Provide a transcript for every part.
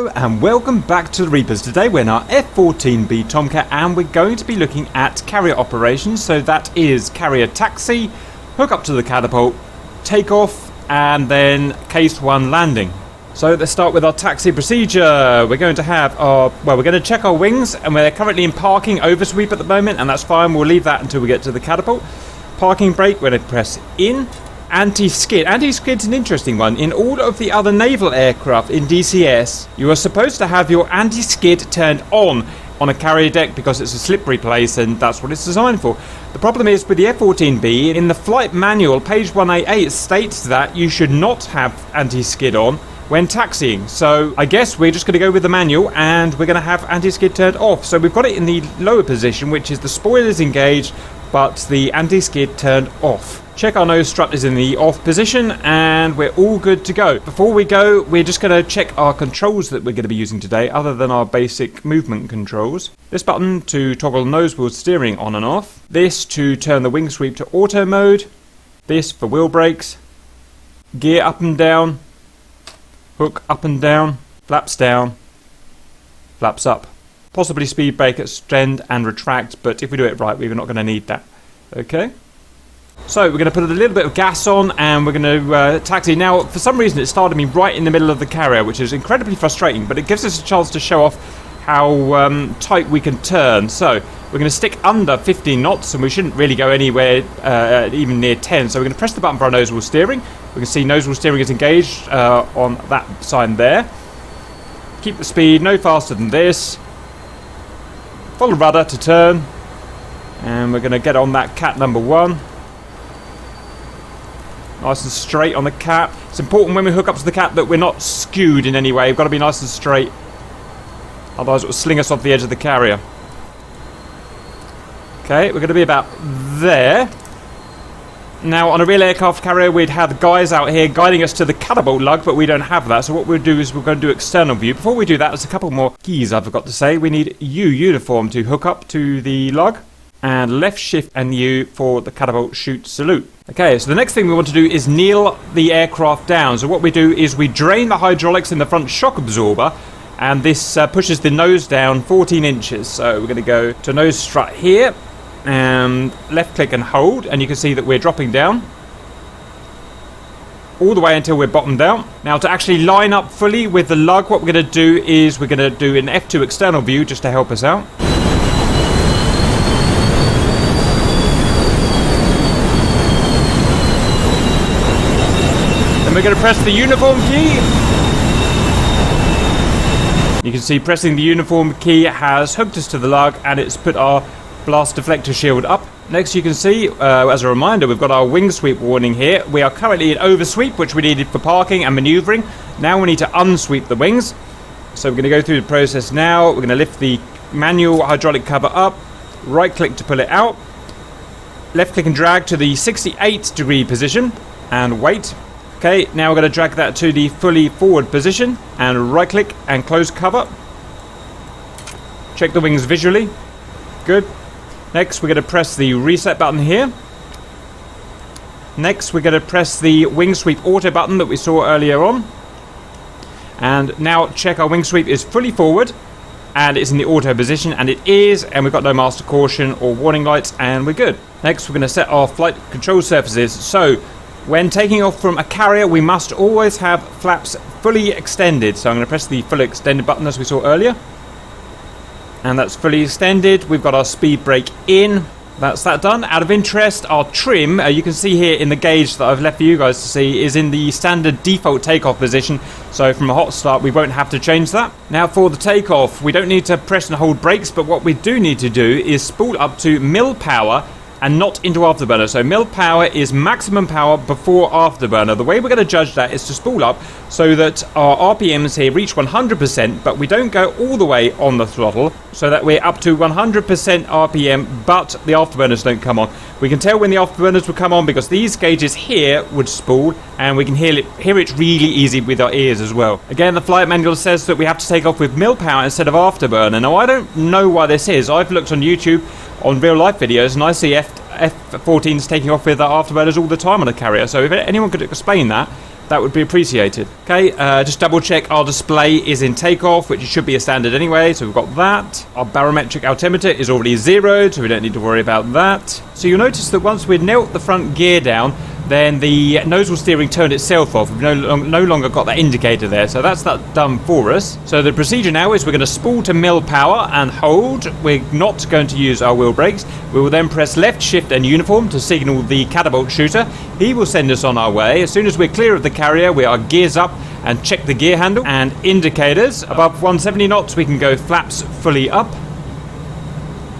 Hello and welcome back to the Reapers. Today we're in our F-14B Tomcat and we're going to be looking at carrier operations. So that is carrier taxi, hook up to the catapult, takeoff, and then case 1 landing. So let's start with our taxi procedure. We're going to have our, we're going to check our wings, and we're currently in parking oversweep at the moment, and that's fine. We'll leave that until we get to the catapult. Parking brake, we're going to press in. Anti-skid. Anti-skid's an interesting one. In all of the other naval aircraft in DCS, you are supposed to have your anti-skid turned on a carrier deck because it's a slippery place and that's what it's designed for. The problem is with the F-14B, in the flight manual, page 188 states that you should not have anti-skid on when taxiing. So I guess we're just going to go with the manual and we're going to have anti-skid turned off. So we've got it in the lower position, which is the spoilers engaged, but the anti-skid turned off. Check our nose strut is in the off position and we're all good to go. Before we go, we're just going to check our controls that we're going to be using today, other than our basic movement controls. This button to toggle nose wheel steering on and off. This to turn the wing sweep to auto mode. This for wheel brakes. Gear up and down. Hook up and down. Flaps down. Flaps up. Possibly speed brake, extend and retract, but if we do it right, we're not going to need that. Okay. So we're going to put a little bit of gas on and we're going to taxi. Now, for some reason, it started me right in the middle of the carrier, which is incredibly frustrating, but it gives us a chance to show off how tight we can turn. So we're going to stick under 15 knots and we shouldn't really go anywhere even near 10. So we're going to press the button for our nose wheel steering. We can see nose wheel steering is engaged on that sign there. Keep the speed no faster than this. Follow rudder to turn. And we're going to get on that cat number 1. Nice and straight on the cap. It's important when we hook up to the cap that we're not skewed in any way. We've got to be nice and straight. Otherwise it will sling us off the edge of the carrier. Okay, we're going to be about there. Now, on a real aircraft carrier, we'd have guys out here guiding us to the catapult lug, but we don't have that. So what we'll do is we're going to do external view. Before we do that, there's a couple more keys I forgot to say. We need U uniform to hook up to the lug, and left shift and U for the catapult shoot salute. Okay, so the next thing we want to do is kneel the aircraft down. So what we do is we drain the hydraulics in the front shock absorber, and this pushes the nose down 14 inches. So we're going to go to nose strut here, and left click and hold, and you can see that we're dropping down all the way until we're bottomed out. Now, to actually line up fully with the lug, what we're going to do is we're going to do an F2 external view just to help us out. We're going to press the uniform key. You can see pressing the uniform key has hooked us to the lug and it's put our blast deflector shield up. Next you can see, as a reminder, we've got our wing sweep warning here. We are currently in oversweep, which we needed for parking and manoeuvring. Now we need to unsweep the wings. So we're going to go through the process now. We're going to lift the manual hydraulic cover up, right click to pull it out, left click and drag to the 68-degree position and wait. Okay, now we're going to drag that to the fully forward position and right click and close cover. Check the wings visually. Good. Next we're going to press the reset button here. Next we're going to press the wing sweep auto button that we saw earlier on. And now check our wing sweep is fully forward and it's in the auto position, and it is, and we've got no master caution or warning lights, and we're good. Next we're going to set our flight control surfaces. So when taking off from a carrier, we must always have flaps fully extended. So I'm going to press the fully extended button as we saw earlier. And that's fully extended. We've got our speed brake in. That's that done. Out of interest, our trim, you can see here in the gauge that I've left for you guys to see, is in the standard default takeoff position. So from a hot start, we won't have to change that. Now for the takeoff, we don't need to press and hold brakes, but what we do need to do is spool up to mil power and not into afterburner. So mil power is maximum power before afterburner. The way we're going to judge that is to spool up so that our RPMs here reach 100%, but we don't go all the way on the throttle, so that we're up to 100% RPM, but the afterburners don't come on. We can tell when the afterburners will come on because these gauges here would spool, and we can hear it really easy with our ears as well. Again, the flight manual says that we have to take off with mil power instead of afterburner. Now, I don't know why this is. I've looked on YouTube on real life videos and I see F-14s taking off with afterburners all the time on a carrier. So if anyone could explain that, that would be appreciated. Okay, just double check our display is in takeoff, which should be a standard anyway, so we've got that. Our barometric altimeter is already zeroed, so we don't need to worry about that. So you'll notice that once we've knelt the front gear down, then the nozzle steering turned itself off. We've no longer got that indicator there, so that's that done for us. So the procedure now is we're going to spool to mill power and hold. We're not going to use our wheel brakes. We will then press left shift and uniform to signal the catapult shooter. He will send us on our way. As soon as we're clear of the carrier, we are gears up and check the gear handle and indicators. Above 170 knots, we can go flaps fully up.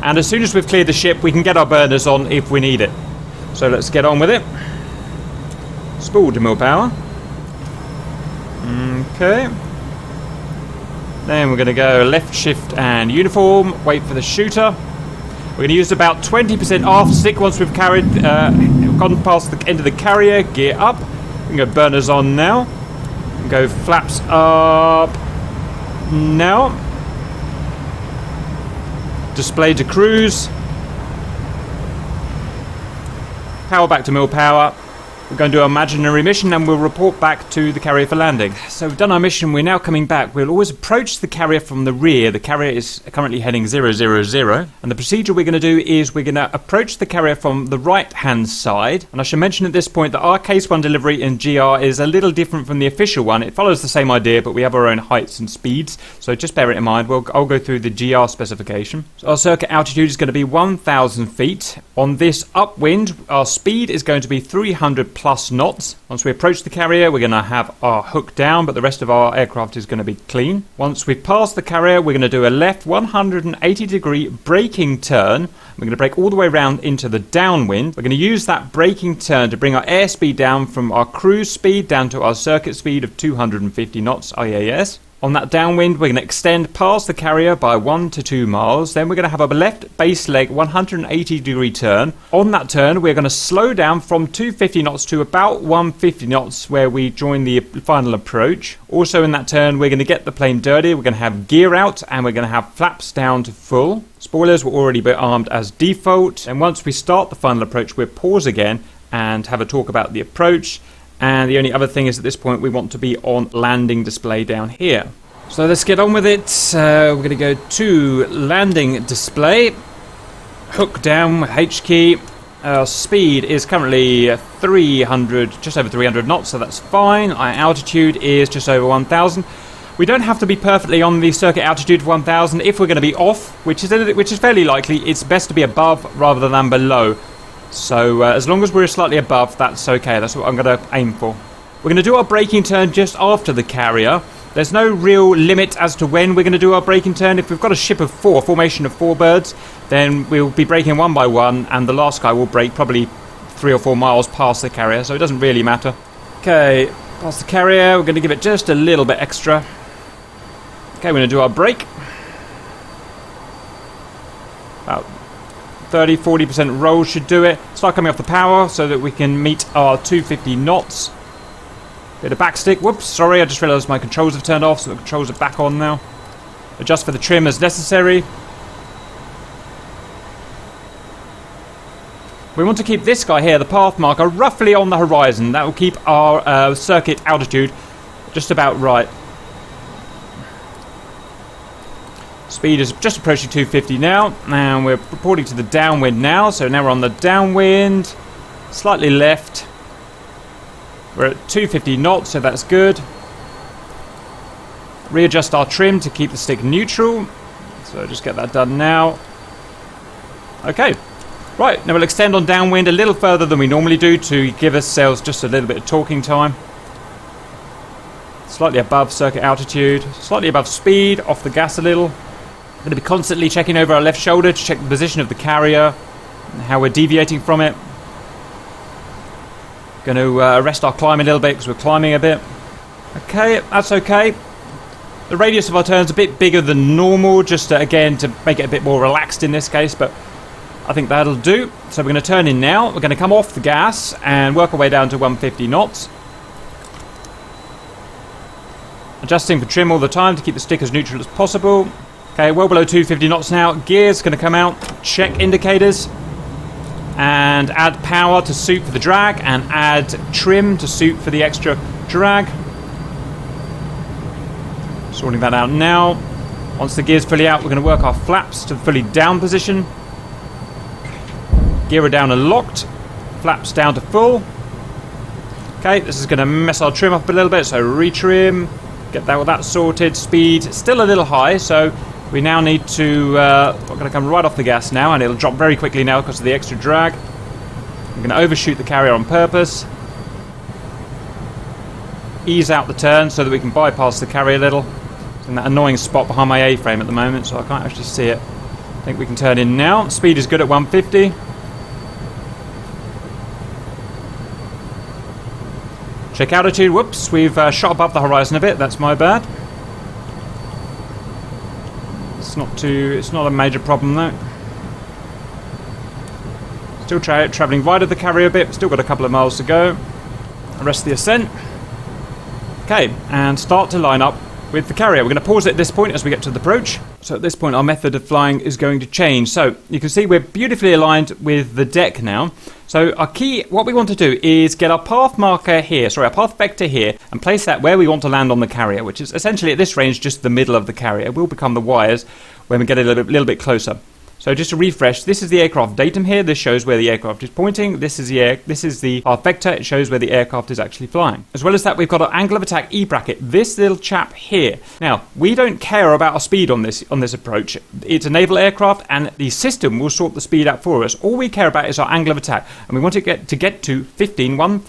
And as soon as we've cleared the ship, we can get our burners on if we need it. So let's get on with it. Spool to mill power. Okay. Then we're going to go left shift and uniform. Wait for the shooter. We're going to use about 20% aft stick once we've gone past the end of the carrier. Gear up. We can go burners on now. Go flaps up now. Display to cruise. Power back to mill power. We're going to do our imaginary mission and we'll report back to the carrier for landing. So we've done our mission, we're now coming back. We'll always approach the carrier from the rear. The carrier is currently heading 000. And the procedure we're going to do is we're going to approach the carrier from the right-hand side. And I should mention at this point that our Case 1 delivery in GR is a little different from the official one. It follows the same idea, but we have our own heights and speeds. So just bear it in mind. I'll go through the GR specification. So our circuit altitude is going to be 1,000 feet. On this upwind, our speed is going to be 300 plus knots. Once we approach the carrier, we're going to have our hook down, but the rest of our aircraft is going to be clean. Once we've passed the carrier, we're going to do a left 180 degree braking turn. We're going to brake all the way around into the downwind. We're going to use that braking turn to bring our airspeed down from our cruise speed down to our circuit speed of 250 knots IAS. On that downwind, we're going to extend past the carrier by 1 to 2 miles. Then we're going to have a left base leg 180 degree turn. On that turn, we're going to slow down from 250 knots to about 150 knots where we join the final approach. Also in that turn, we're going to get the plane dirty. We're going to have gear out and we're going to have flaps down to full. Spoilers will already be armed as default. And once we start the final approach, we'll pause again and have a talk about the approach. And the only other thing is at this point we want to be on landing display down here. So let's get on with it. We're going to go to landing display. Hook down, H key. Our speed is currently 300, just over 300 knots, so that's fine. Our altitude is just over 1,000. We don't have to be perfectly on the circuit altitude of 1,000. If we're going to be off, which is fairly likely, it's best to be above rather than below. So as long as we're slightly above, that's okay. That's what I'm going to aim for. We're going to do our braking turn just after the carrier. There's no real limit as to when we're going to do our braking turn. If we've got a ship of 4, a formation of 4 birds, then we'll be braking one by one, and the last guy will brake probably 3 or 4 miles past the carrier, so it doesn't really matter. Okay, past the carrier, we're going to give it just a little bit extra. Okay, we're going to do our brake. About 30-40% roll should do it. Start coming off the power so that we can meet our 250 knots. Bit of backstick. Whoops, sorry, I just realised my controls have turned off, so the controls are back on now. Adjust for the trim as necessary. We want to keep this guy here, the path marker, roughly on the horizon. That will keep our circuit altitude just about right. Speed is just approaching 250 now, and we're reporting to the downwind now. So now we're on the downwind, slightly left. We're at 250 knots, so that's good. Readjust our trim to keep the stick neutral. So just get that done now. Okay. Right, now we'll extend on downwind a little further than we normally do to give ourselves just a little bit of talking time. Slightly above circuit altitude, slightly above speed, off the gas a little. Going to be constantly checking over our left shoulder to check the position of the carrier and how we're deviating from it. Going to arrest our climb a little bit because we're climbing a bit. Okay, that's okay. The radius of our turn's a bit bigger than normal, just again to make it a bit more relaxed in this case, but I think that'll do. So we're going to turn in now. We're going to come off the gas and work our way down to 150 knots. Adjusting for trim all the time to keep the stick as neutral as possible. Okay, well below 250 knots now. Gear's going to come out. Check indicators. and add power to suit for the drag, and add trim to suit for the extra drag. Sorting that out now. Once the gear's fully out, we're going to work our flaps to the fully down position. Gear are down and locked. Flaps down to full. Okay, this is going to mess our trim up a little bit, so retrim. Get that sorted. Speed still a little high, so we now need to... we're going to come right off the gas now, and it'll drop very quickly now because of the extra drag. We're going to overshoot the carrier on purpose. Ease out the turn so that we can bypass the carrier a little. It's in that annoying spot behind my A-frame at the moment, so I can't actually see it. I think we can turn in now. Speed is good at 150. Check altitude. Whoops, we've shot above the horizon a bit. That's my bad. It's not a major problem though. Still travelling wide of the carrier a bit. Still got a couple of miles to go. Arrest the ascent. Okay, and start to line up with the carrier. We're going to pause it at this point as we get to the approach. So at this point our method of flying is going to change. So you can see we're beautifully aligned with the deck now. So our key, what we want to do is get our path marker here, our path vector here, and place that where we want to land on the carrier, which is essentially at this range just the middle of the carrier. It will become the wires when we get a little bit closer. So just to refresh, this is the aircraft datum here. This shows where the aircraft is pointing. This is the path vector. It shows where the aircraft is actually flying. As well as that, we've got our angle of attack E bracket. This little chap here. Now, we don't care about our speed on this approach. It's a naval aircraft, and the system will sort the speed out for us. All we care about is our angle of attack, and we want to get to 15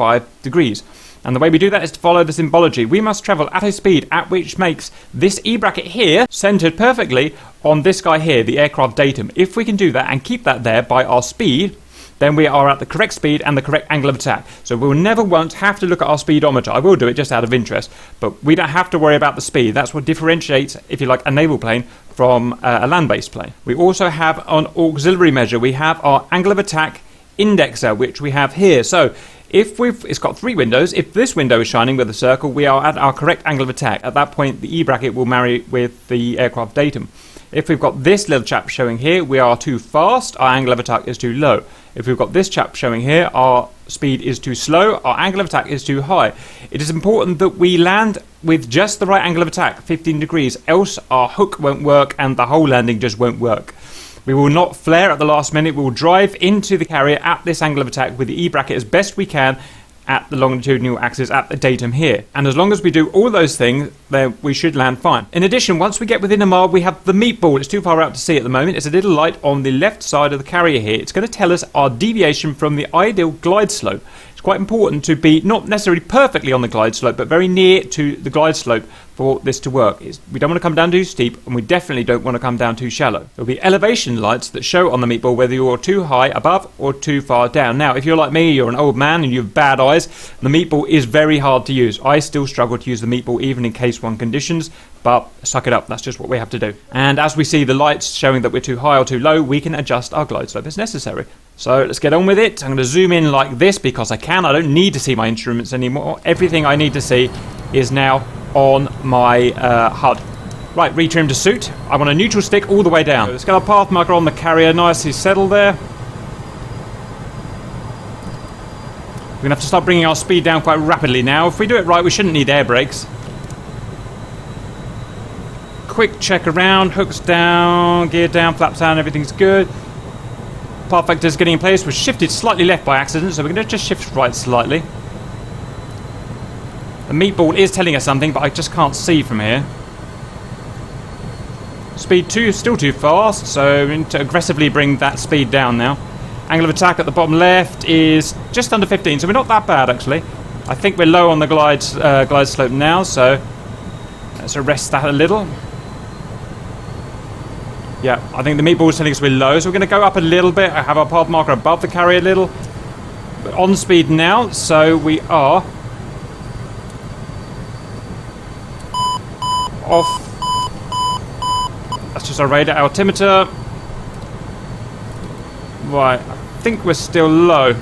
degrees. And the way we do that is to follow the symbology. We must travel at a speed at which makes this E bracket here centered perfectly on this guy here, the aircraft datum. If we can do that and keep that there by our speed, then we are at the correct speed and the correct angle of attack. So we'll never once have to look at our speedometer. I will do it just out of interest, but we don't have to worry about the speed. That's what differentiates, if you like, a naval plane from a land-based plane. We also have an auxiliary measure. We have our angle of attack indexer, which we have here. So it's got 3 windows. If this window is shining with a circle, we are at our correct angle of attack. At that point, the E bracket will marry with the aircraft datum. If we've got this little chap showing here, we are too fast, our angle of attack is too low. If we've got this chap showing here, our speed is too slow, our angle of attack is too high. It is important that we land with just the right angle of attack, 15 degrees, else our hook won't work and the whole landing just won't work. We will not flare at the last minute. We will drive into the carrier at this angle of attack with the E bracket as best we can at the longitudinal axis at the datum here. And as long as we do all those things, then we should land fine. In addition, once we get within a mile, we have the meatball. It's too far out to see at the moment. It's a little light on the left side of the carrier here. It's going to tell us our deviation from the ideal glide slope. It's quite important to be not necessarily perfectly on the glide slope, but very near to the glide slope for this to work. We don't want to come down too steep, and we definitely don't want to come down too shallow. There will be elevation lights that show on the meatball whether you're too high above or too far down. Now, if you're like me, you're an old man and you have bad eyes, the meatball is very hard to use. I still struggle to use the meatball even in case 1 conditions, but suck it up, that's just what we have to do. And as we see the lights showing that we're too high or too low, we can adjust our glide slope as necessary. So let's get on with it. I'm going to zoom in like this because I can. I don't need to see my instruments anymore. Everything I need to see is now on my HUD. Right, retrim to suit. I want a neutral stick all the way down. So let's get our path marker on the carrier nicely settled there. We're going to have to start bringing our speed down quite rapidly now. If we do it right, we shouldn't need air brakes. Quick check around, hooks down, gear down, flaps down, everything's good. Path vector's getting in place. We're shifted slightly left by accident, so we're going to just shift right slightly. The meatball is telling us something, but I just can't see from here. Speed 2 is still too fast, so we need to aggressively bring that speed down now. Angle of attack at the bottom left is just under 15, so we're not that bad actually. I think we're low on the glide slope now, so let's arrest that a little. Yeah, I think the meatball is telling us we're low, so we're going to go up a little bit. I have our path marker above the carrier a little. But on speed now, so we are off. That's just our radar altimeter. Right, I think we're still low,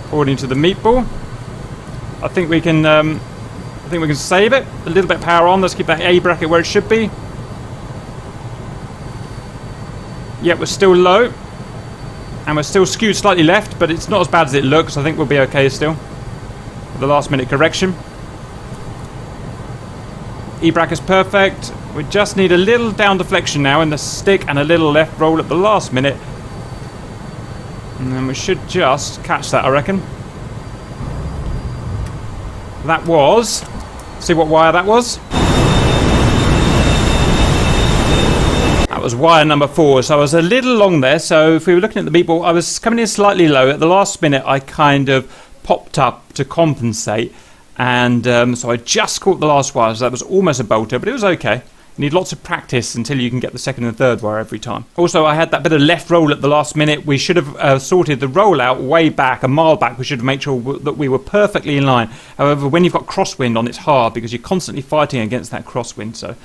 according to the meatball. I think we can save it. A little bit of power on. Let's keep that A bracket where it should be. Yeah, we're still low. And we're still skewed slightly left, but it's not as bad as it looks. I think we'll be okay still. With the last minute correction. E-brake is perfect. We just need a little down deflection now in the stick and a little left roll at the last minute. And then we should just catch that, I reckon. That was... See what wire that was? That was wire number 4, so I was a little long there. So if we were looking at the meatball, I was coming in slightly low. At the last minute, I kind of popped up to compensate. And so I just caught the last wire, so that was almost a bolter, but it was okay. You need lots of practice until you can get the second and third wire every time. Also, I had that bit of left roll at the last minute. We should have sorted the roll out way back, a mile back. We should have made sure that we were perfectly in line. However, when you've got crosswind on, it's hard because you're constantly fighting against that crosswind, so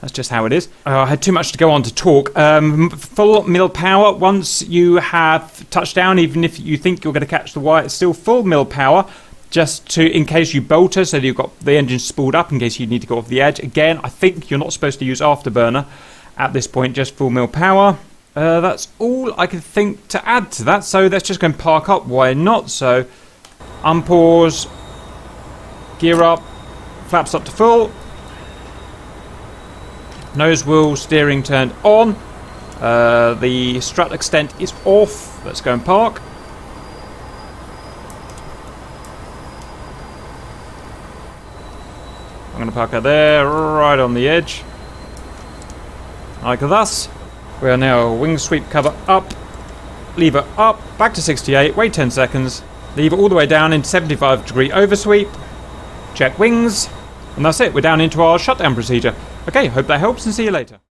that's just how it is. I had too much to go on to talk. Full mil power. Once you have touchdown, even if you think you're going to catch the wire, it's still full mil power. Just to, in case you bolter, so that you've got the engine spooled up in case you need to go off the edge. Again, I think you're not supposed to use afterburner at this point, just full mil power. That's all I can think to add to that. So let's just go and park up. Why not? So unpause, gear up, flaps up to full, nose wheel steering turned on. The strut extent is off. Let's go and park. I'm going to park her there, right on the edge. Like thus. We are now wing sweep cover up, lever up, back to 68, wait 10 seconds, lever all the way down into 75-degree oversweep, check wings, and that's it. We're down into our shutdown procedure. Okay, hope that helps and see you later.